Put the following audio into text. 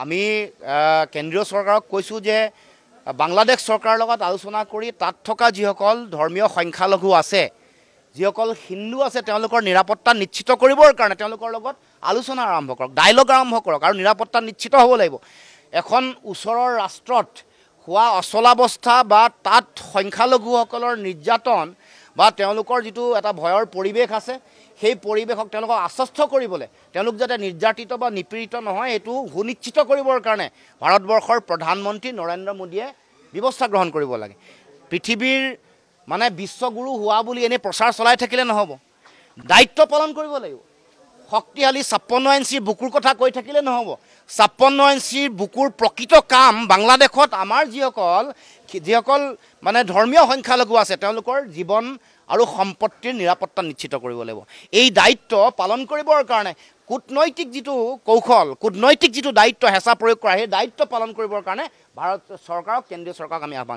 আমি কেন্দ্ৰীয় চৰকাৰক কৈছোঁ যে বাংলাদেশ চৰকাৰৰ লগত আলোচনা কৰি তাত থকা যিসকল ধৰ্মীয় সংখ্যালঘু আছে, যিসকল হিন্দু আছে, তেওঁলোকৰ নিৰাপত্তা নিশ্চিত কৰিবৰ কাৰণে তেওঁলোকৰ লগত আলোচনা আৰম্ভ কৰক, ডায়লগ আৰম্ভ কৰক আৰু নিৰাপত্তা নিশ্চিত হ'ব লাগিব। এখন ওচৰৰ ৰাষ্ট্ৰত হোৱা অচলাৱস্থা বা তাত সংখ্যালঘুসকলৰ নিৰ্যাতন বা তেওঁলোকৰ যিটো এটা ভয়ৰ পৰিৱেশ আছে, সেই পৰিৱেশক তেওঁলোকক আশ্বস্ত কৰিবলৈ, তেওঁলোক যাতে নিৰ্যাতিত বা নিপীড়িত নহয় এইটো সুনিশ্চিত কৰিবৰ কাৰণে ভাৰতবৰ্ষৰ প্ৰধানমন্ত্ৰী নৰেন্দ্ৰ মোদীয়ে ব্যৱস্থা গ্ৰহণ কৰিব লাগে। পৃথিৱীৰ মানে বিশ্বগুৰু হোৱা বুলি এনেই প্ৰচাৰ চলাই থাকিলে নহ'ব, দায়িত্ব পালন কৰিব লাগিব। শক্তিশালী 56 ইঞ্চিৰ বুকুৰ কথা কৈ থাকিলে নহ'ব। 56 ইঞ্চিৰ বুকুৰ প্ৰকৃত কাম বাংলাদেশত আমাৰ যিসকল মানে ধৰ্মীয় সংখ্যালঘু আছে তেওঁলোকৰ জীৱন আৰু সম্পত্তিৰ নিৰাপত্তা নিশ্চিত কৰিব লাগিব। এই দায়িত্ব পালন কৰিবৰ কাৰণে কূটনৈতিক যিটো কৌশল, কূটনৈতিক যিটো দায়িত্ব হেঁচা প্ৰয়োগ কৰা, সেই দায়িত্ব পালন কৰিবৰ কাৰণে ভাৰত চৰকাৰক, কেন্দ্ৰীয় চৰকাৰক আমি আহ্বান